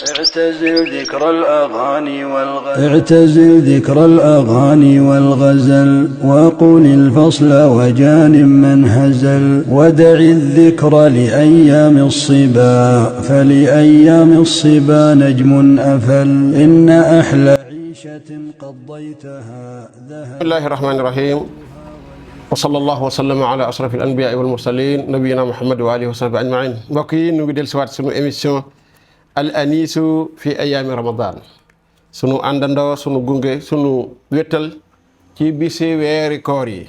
اعتزل ذكر الأغاني والغزل وقل الفصل وجانب من هزل ودع الذكر لأيام الصبا فلأيام الصبا نجم أفل إن أحلى عيشة قضيتها بسم الله الرحمن الرحيم وصلى الله وسلم على أشرف الأنبياء والمرسلين نبينا محمد وآله وصحبه أجمعين. mbokk yi ñu ngi dellu siwaat sunu émission al anisu fi ayaami ramadan, sunu àndandoo sunu gunge sunu wéttal ci bisi weeri koor yi.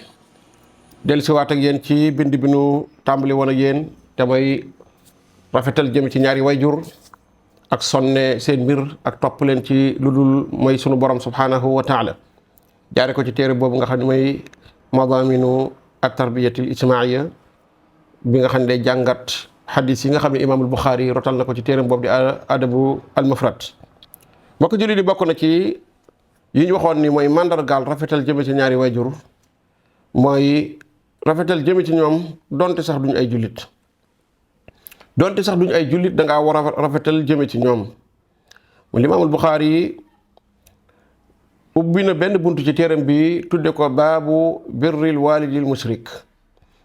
dellu siwaat ak yéen ci bind bi nu tàmbali woon ak yéen te mooy rafetal jëm ci ñaari wayjur ak sonne seen mbir ak topp leen ci lu dul mooy sunu borom subhanahu wa taala, jaare ko ci téere boobu nga xam ne mooy madaminu at tarbiyatil ijtimaiya bi nga xam ne day jàngat xadis yi nga xam ne imaamul Buxaari rotal na ko ci téeram boobu di adabu al mufrad. mbokk jullit yi, bokk na ci yi ñu waxoon ni mooy mandargaal rafetal jëme ci ñaari wayjur mooy rafetal jëme ci ñoom donte sax duñ ay jullit dangaa war a rafetal jëme ci ñoom. mu imaamul Buxaari ubbi na benn buntu ci téeram bi tudde ko baabu birril walidil mushrik,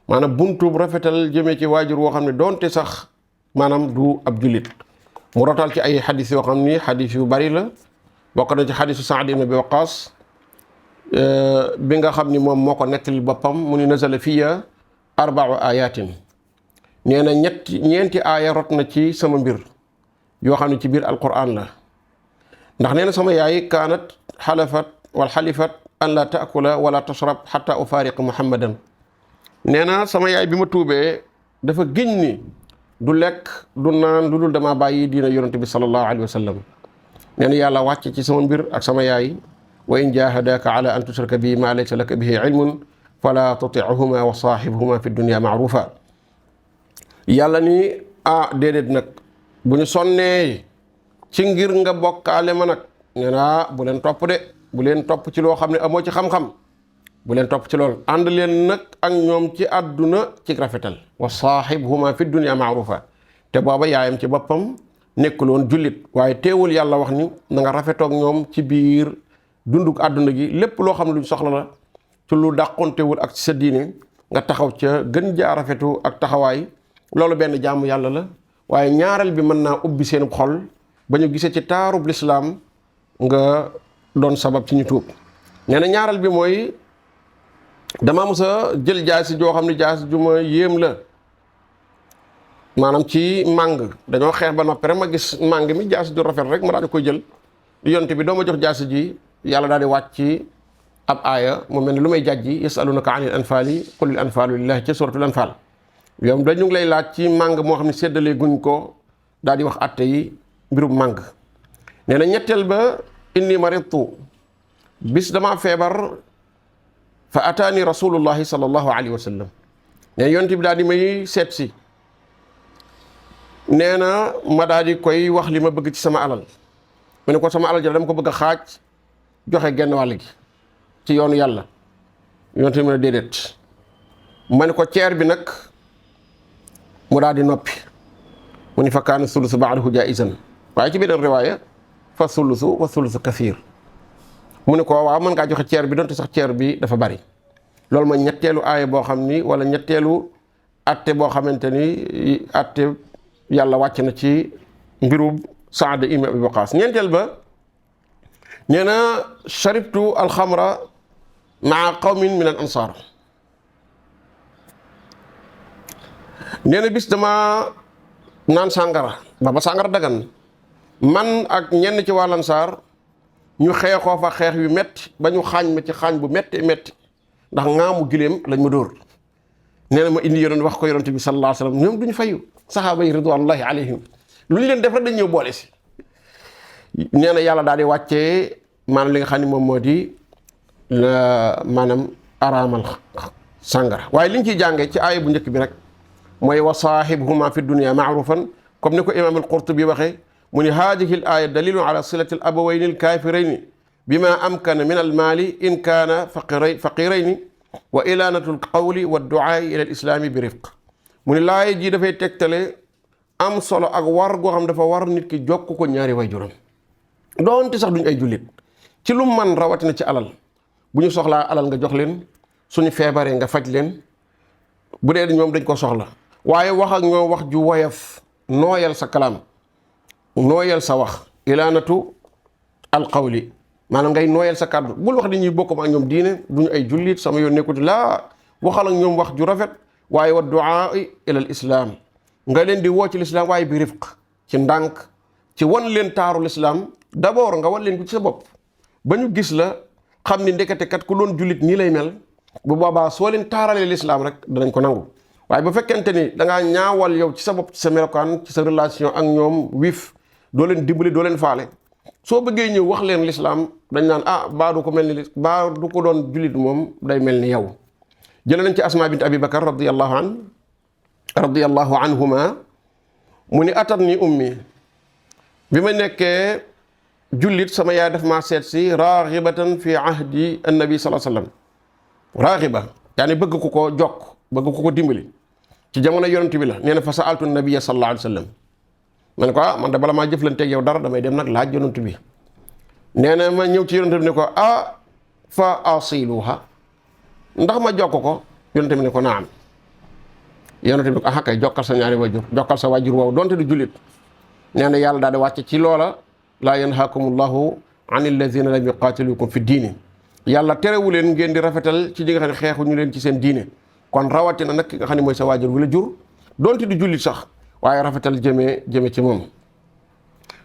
maanaam buntu rafetal jëmee ci waajur woo xam ne doonte sax maanaam du ab jullit. mu rotal ci ay xadis yoo xam ni xadis yu bari la. bokk na ci xadisu Saad ibn Abi Waqaas bi nga xam ni moom moo ko nettali boppam, mu ni nazala fiya 4 ayatin, nee na ñeenti aaya rot na ci sama mbir yoo xam ne ci biir alquran la. ndax nee na sama yaay kaanat xalifat an la taakula wala tashrab xata ufaariq muhammadan. nee na sama yaay bi ma tuubee dafa giñ ni du lekk du naan lu dul dama bàyyi diina yonante bi sallallahu alayhi wa sallam. nee na yàlla wàcc ci sama mbir ak sama yaay, wa in jahadaka ala an tushrika bi ma laysa laka bihi ilmun fala tuti'huma wa sahibhuma fi dunya ma'rufa. yàlla ni déedéet nag bu ñu sonnee ci ngir nga bokkaale ma nag, nee na bu leen topp de, bu leen topp ci loo xam ne amoo ci xam-xam, bu leen topp ci loolu. ànd leen nag ak ñoom ci àdduna ci rafetal, wa saaxibhuma fi dunya maarufa. te booba yaayam ci boppam nekkuloon jullit, waaye teewul yàlla wax ni na nga rafetoog ñoom ci biir dunduk àdduna gi. lépp loo xam ne luñ soxla la ci lu dàqontewul ak ci sa diine nga taxaw ca gën jaa rafetu ak taxawaay. loolu benn jaamu yàlla la, waaye ñaareel bi mën naa ubbi seen xol ba ñu gisee ci taarub lislaam nga doon sabab ci ñu tuub. nee na ñaareel bi mooy damaa mos a jël jaasi joo xam ne jaasi ju ma yéem la, maanaam ci màng dañoo xeex ba noppi rek ma gis màng mi jaasi ju rafet rek ma daal di koy jël. yonte bi doo ma jox jaasi ji, yàlla daal di wàcc ci ab aaya mu mel ne lu may jàjji, yasalunaka anil anfaali qulil anfaalu lillahi ca suratul anfaal. yow dañu ngi lay laaj ci màng moo xam ne séddalee guñ ko, daal di wax atte yi mbirum màng. nee na ñetteel ba inni maridtu, bis damaa feebar, fa ataani rasulullahi sallallahu alayhi wa sallam. nee na yonent bi daal di may seet si. nee na ma daal di koy wax li ma bëgg ci sama alal. ma ne ko sama alal ja dama ko bëgg a xaaj joxe genn wàll gi ci yoonu yàlla. yonent bi ne déedéet. ma ne ko ceer bi nag, mu daal di noppi. mu ni fa kaana sulusu ba'dahu jaa'izan, waaye ci beneen riwaaya fa sulusu wa sulusu kasiir. mu ne ko waaw mën ngaa joxe ceer bi donte sax ceer bi dafa bari. loolu mooy ñetteelu aaya boo xam ni, wala ñetteelu atte boo xamante ni atte yàlla wàcc na ci mbiru Saad ibn Abi Waqaas. ñeenteel ba nee na sharibtu alxamra maa qawmin min al ansaar. nee na bis dama naan sàngara, ba sàngara dagan, man ak ñenn ci waa Ansaar ñu xeexoo fa xeex yu metti ba ñu xaañ ma ci xaañ bu metti metti ndax ŋaamu giléem lañ ma dóor. nee na ma indi yonent wax ko yonent bi sallallahu alayhi wa sallam. ñoom duñu fayu, saxaaba yi ridwanullahi alayhim lu ñu leen def rek dañ ñëw boole si. nee na yàlla daal di wàccee maanaam li nga xam ne moom moo di maanaam araamal sàngara. waaye liñ ciy jàngee ci aaya bu njëkk bi rek mooy wa saahibhuma fi dunya maarufan, comme ni ko imaam al-Qurtubi waxee, mu ni haadihi l aaya dalilun ala silati al abawayni al kaafirayni bima amkana min al maali in kaana faqirayni wa ilaanatu l qawli wa duaai ila al islaami bi rifq. mu ni laaya ji dafay tegtale am solo ak war goo xam dafa war nit ki jokk ko ñaari waajuram doonte sax duñ ay jullit ci lu man rawatina ci alal bu ñu soxlaa alal nga jox leen suñu feebaree nga faj leen bu dee ñoom dañ ko soxla waaye wax ak ñoom wax ju woyof nooyal sa kalaam nooyal sa wax ilaanatu alqawli maanaam ngay nooyal sa kàddu bul wax dañuy bokk ak ñoom diine duñu ay jullit sama yoon nekkuti laa waxal ak ñoom wax ju rafet waaye wa duaa ila al islaam nga leen di woo ci lislaam waaye bi rifq ci ndànk ci wan leen taaru lislaam d'abord nga wan leen ko ci sa bopp ba ñu gis la xam ni ndekete kat ku doon jullit nii lay mel bu boobaa soo leen taaralee lislaam rek danañ ko nangu waaye bu fekkente ni dangaa ñaawal yow ci sa bopp ci sa melokaan ci sa relation ak ñoom wiif doo leen dimbali doo leen faale soo bëggee ñëw wax leen lislaam dañ naan baa du ko mel ni baa du ko doon jullit moom day mel ni yow jële nañ ci asma bint abi bakar radiyallahu anhuma mu ni atat ni ummi bi ma nekkee jullit sama yaay daf maa seet si raghibatan fi ahdi annabi sallallahu alayhi wasallam raghiba yaani bëgg ku ko jokk bëgg ku ko dimbali ci jamono yonent bi la nee na fa sa'altu nabiyya sallallahu alayhi wasallam man ko man de bala maa jëflanteeg yow dara damay dem nag laaj yonent bi nee na ma ñëw ci yonent bi ne ko fa asiluha ndax ma jokk ko yonent bi ne ko naam yonent bi kay jokkal sa ñaari wajur jokkal sa wajur woowu donte du jullit nee na yàlla daal di wàcce ci loola laa yanhaakumullahu an alladina lam yuqaatilukum fi diini yàlla terewu leen ngeen di rafetal ci ñi nga xam ne xeexu ñu leen ci seen diine kon rawatina nag ki nga xam ne mooy sa waajur wu la jur donte du jullit sax waaye rafetal jëme ci moom.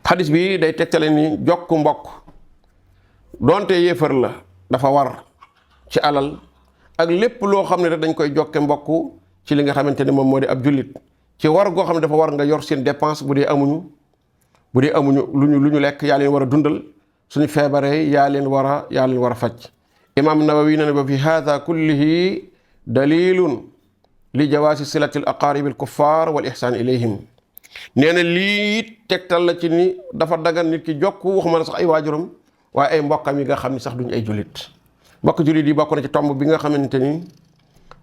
xadis bi day tegtale ni jokk mbokk donte yéefar la dafa war ci alal ak lépp loo xam ne rek dañ koy jokke mbokk ci li nga xamante ne moom moo di ab jullit ci war goo xam ne dafa war nga yor seen dépense bu dee amuñu lu ñu lekk yaa leen war a dundal suñu feebaree yaa leen war a faj. imaam Nawawi ne ba fi hada kullihi dalilun li jawaasi silati al aqaribi al kuffar wal ihsan ilayhim nee na lii tegtal la ci ni dafa dagan nit ki jokk waxuma la sax ay waajuram waaye ay mbokkam yi nga xam ni sax duñu ay jullit mbokk jullit yi bokk na ci tomb bi nga xamante ni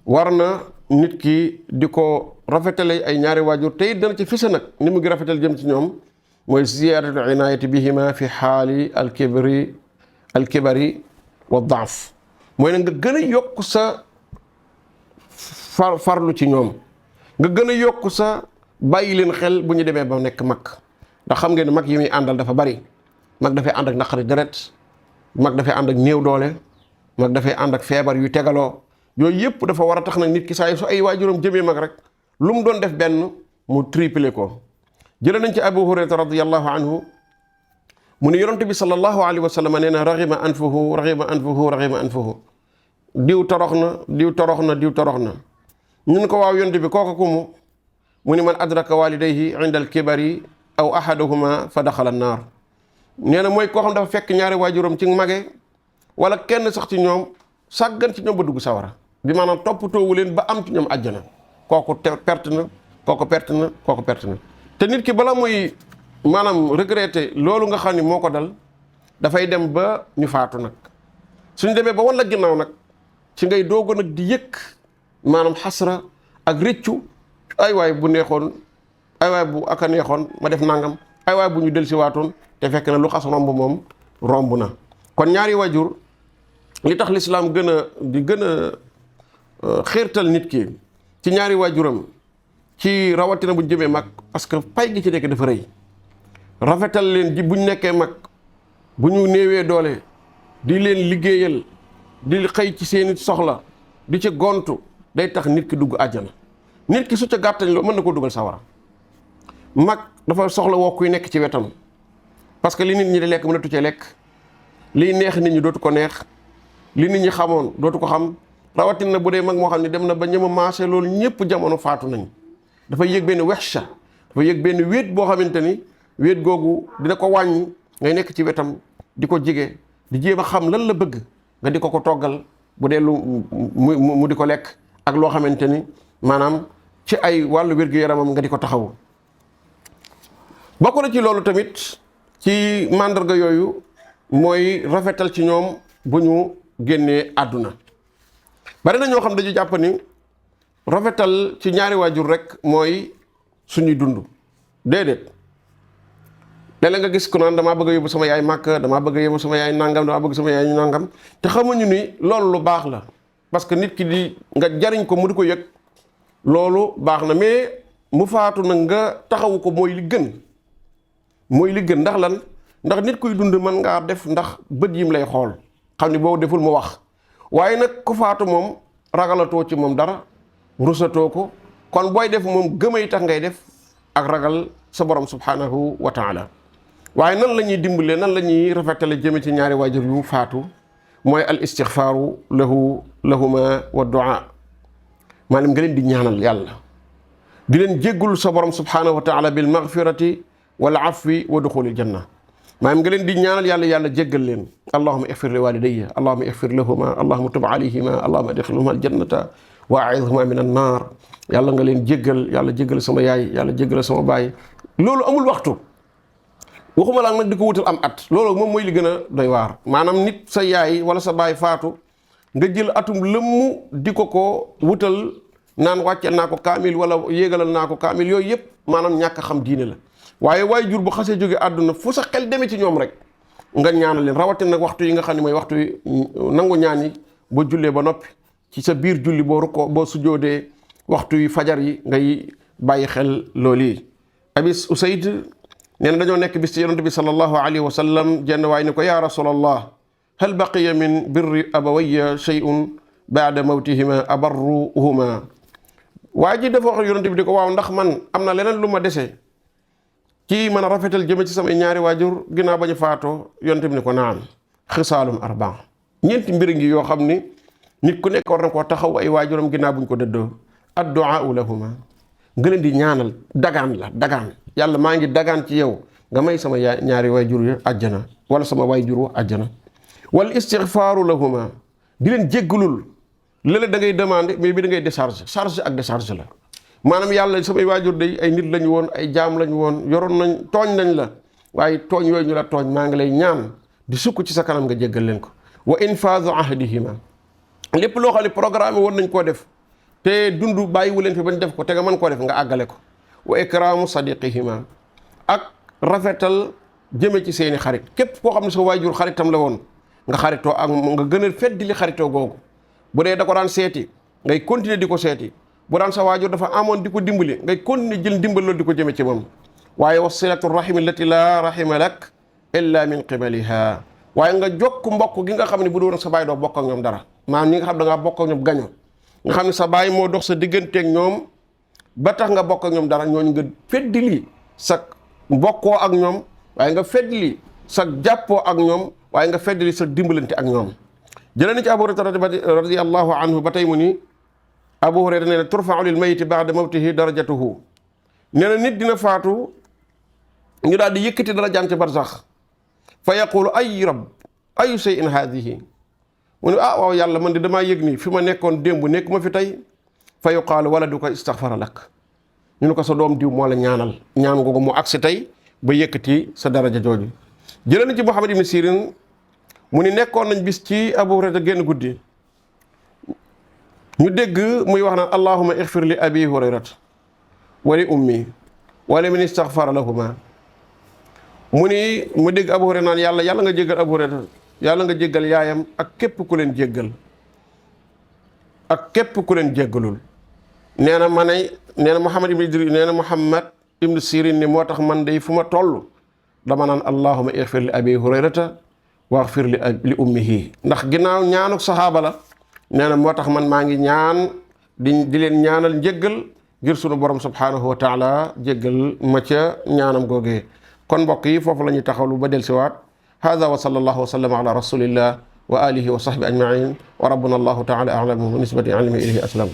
war na nit ki di ko rafetale ay ñaari waajur tey dana ci fisa nag ni mu ngi rafetal jëm ci ñoom mooy ziyadatu inayati bihima fi xaali alkibari wa daaf mooy ne nga gën a yokk sa farlu ci ñoom nga gën a yokk sa bàyyi leen xel bu ñu demee ba nekk mag ndax xam ngeen ne mag yi muy àndal dafa bari mag dafay ànd ak naqari deret mag dafay ànd ak néew doole mag dafay ànd ak feebar yu tegaloo yooyu yëpp dafa war a tax nag nit ki saa su ay waajuram jëmee mag rek lu mu doon def benn mu triplé ko jëlee nañ ci Abu Hurayra radiyallahu anhu mu ne yonent bi sallallahu alayhi wa sallam nee na raghima anfuhu diw torox na ñun ko waaw yonent bi kooku kumu mu ni man adraka walidayhi inda al-kibari aw ahaduhuma fa daxala an-naar nee na mooy koo xam dafa fekk ñaari waajuram ci mage wala kenn sax ci ñoom sàggan ci ñoom ba dugg sawara bi maanaam toppatoowu leen ba am ci ñoom àjjana kooku perte na te nit ki bala muy maanaam regretter loolu nga xam ni moo ko dal dafay dem ba ñu faatu nag suñ demee ba walla ginnaaw nag ci ngay doogo nag di yëkk maanaam xasra ak rëccu ay waay bu neexoon ay waay bu aka neexoon ma def nangam ay waay bu ñu del si waatoon te fekk na lu xas romb moom romb na kon ñaari waajur li tax lislaam gën a xiirtal nit ki ci ñaari waajuram ci rawatina bu jëmee mag parce que pay gi ci nekk dafa rëy rafetal leen ji buñ nekkee mag bu ñu néewee doole di leen liggéeyal di xëy ci seeni soxla di ci gontu day tax nit ki dugg àjjana nit ki su ca gàttañ loo mën na koo dugal sawara mag dafa soxla woo kuy nekk ci wetam parce que li nit ñi di lekk mënatu cee lekk liy neex nit ñi dootu ko neex li nit ñi xamoon dootu ko xam rawatina bu dee mag moo xam ne dem na ba ñëma maase loolu ñëpp jamono faatu nañ dafay yëg benn wexsa dafay yëg benn wéet boo xamante ni wéet googu dina ko wàññi ngay nekk ci wetam di ko jige di jéem a xam lan la bëgg nga di ko toggal bu dee lu mu di ko lekk ak loo xamante ni maanaam ci ay wàllu wér-gu-yaramam nga di ko taxawu bokk na ci loolu tamit ci màndarga yooyu mooy rafetal ci ñoom bu ñu génnee àdduna bari na ñoo xam dañu jàpp ni rafetal ci ñaari waajur rek mooy suñuy dund déedéet. léeg-léeg nga gis ku naan damaa bëgg a yóbbu sama yaay màkk, damaa bëgg a yóbbu sama yaay nangam, damaa bëgg sama yaay nangam, te xamuñu ni loolu lu baax la. parce que nit ki di nga jariñ ko mu di ko yëg loolu baax na, mais mu faatu nag nga taxawu ko mooy li gën. mooy li gën ndax lan? ndax nit kuy dund mën ngaa def ndax bët yim lay xool xam ni boo deful mu wax, waaye nag ku faatu moom ragalatoo ci moom dara, rusatoo ko. kon booy def moom gëmay tax ngay def ak ragal sa borom subhanahu wa taala. waaye nan la ñuy dimbalee, nan la ñuy rafetale jëme ci ñaari waajur yu faatu? mooy al istixfaaru lahuma wa duaa. maanaam nga leen di ñaanal yàlla, di leen jéggul sa borom subhanahu wa taala bil magfirati wal afwi wa duxulil janna. maanaam nga leen di ñaanal yàlla, yàlla jéggal leen. allahuma ixfir li walidayya, allahuma ixfir lahuma, allahuma tub alayhima, allahuma adxilhuma aljannata wa aidhuma min an naar. yàlla nga leen jéggal, yàlla jéggal sama yaay, yàlla jéggal sama baay. loolu amul waxtu, waxuma laa nag di ko wutal am at. loolu moom mooy li gën a doy waar. maanaam nit sa yaay wala sa baay faatu nga jël atum lëmm di ko wutal naan wàcceel naa ko kaamil wala yéegalal naa ko kaamil. yooyu yëpp maanaam ñàkk a xam diine la. waaye waajur bu xasee jóge àdduna fu sa xel demee ci ñoom rek nga ñaanal leen, rawatina nag waxtu yi nga xam ne mooy waxtu yi nangu ñaan yi. boo jullee ba noppi ci sa biir julli boo rukkoo boo sujjoodee, waxtu yi fajar yi ngay bàyyi xel loolu yi. Abis Usayd nee na dañoo nekk bis ci yonent bi sallallahu alayhi wa sallam, jenn waay ni ko yaa rasulallah hal baqiya min birri abawayya shay'un baada mawtihima abarruhuma. waa ji dafa wax yonent bi di ko waaw ndax man am na leneen lu ma dese ci mën a rafetal jëme ci samay ñaari waajur ginnaaw ba ñu faatoo? yonent bi ni ko naam xisaalum arbaa. ñeenti mbir ngi yoo xam ni nit ku nekk war na koo taxaw ay waajuram ginnaaw buñ ko dëddoo. addu'aau lahuma, nga leen di ñaanal. dagaan la, dagaan. yàlla maa ngi dagaan ci yow nga may sama ñaari waajur ya àjjana wala sama waajur wa àjjana. wal istigfaaru lahuma, di leen jéggalul. léeg-léeg da ngay demandé mais bi da ngay décharge. charge ak décharge la. maanaam yàlla samay waajur day ay nit lañu woon, ay jaam lañu woon, yoroon nañ, tooñ nañ la, waaye tooñ yooyu ñu la tooñ maa ngi lay ñaan di sukk ci sa kanam nga jéggal leen ko. wa infaadu ahdihima, lépp loo xam ne programme woon nañ koo def te dund bàyyiwu leen fi bañ def ko te nga mën koo def nga àggale ko. wa ikraamu sadiqihima, ak rafetal jëme ci seeni xarit. képp koo xam ne sa waajur xaritam la woon nga xaritoo ak nga gën a feddi li xaritoo googu. bu dee da ko daan seeti ngay continuer di ko seeti. bu daan sa waajur dafa amoon di ko dimbali ngay continuer jël dimbal loolu di ko jëme ci moom. waaye wasilatu rahimi allati la rahima lak illa min qibaliha, waaye nga jokk mbokk gi nga xam ne bu doon sa baay doo bokk ak ñoom dara. maanaam ñi nga xam da ngaa bokk ak ñoom gaño, nga xam ne sa baay moo dox sa digganteeg ñoom ba tax nga bokk ak ñoom dara, ñooñu nga feddili sa mbokkoo ak ñoom, waaye nga feddili sa jàppoo ak ñoom, waaye nga feddili sa dimbalante ak ñoom. jëlee na ci Abu Hurayra radiyallahu anhu ba tey mu ni Abu Hurayra nee na turfa'u lil mayyiti ba'da mawtihi darajatuhu. nee na nit dina faatu ñu daal di yëkkati darajaam ci barsax. fa yaqulu ay rab ayu shay'in haadihi, mu ne waaw yàlla man de damaa yëg nii fi ma nekkoon démb nekk ma fi tey. fa yuqaalu waladuka istaghfara lak, ñu ne ko sa doom diw moo la ñaanal, ñaan googu mu agsi tey ba yëkkati sa daraja jooju. jëlee na ci Muhammad ibn Sirin mu ni nekkoon nañ bis ci Abu Hurayra génn guddi ñu dégg muy wax naan allahumma ighfir li abi hurayrata wa li ummi wa li man istaghfara lahuma. mu dégg Abu Hurayra naan yàlla nga jéggal Abu Hurayra, yàlla nga jéggal yaayam ak képp ku leen jéggal ak képp ku leen jéggalul. nee na Muhammad ibn Sirin ni moo tax man day fu ma toll dama naan allahumma ighfir li abi hurayrata waghfir li ummihi, ndax ginnaaw ñaanuk saxaaba la. nee na moo tax man maa ngi ñaan di leen ñaanal njéggal ngir sunu borom subhanahu wa taala jéggal ma ca ñaanam googee. kon mbokk yi foofu la ñuy taxawlu ba dellusiwaat. hada wa sallallahu wa sallam ala rasulillah wa alihi wa sahbi ajmain wa rabbuna allahu taala a'lamu bi nisbati ilmi ilayhi aslam.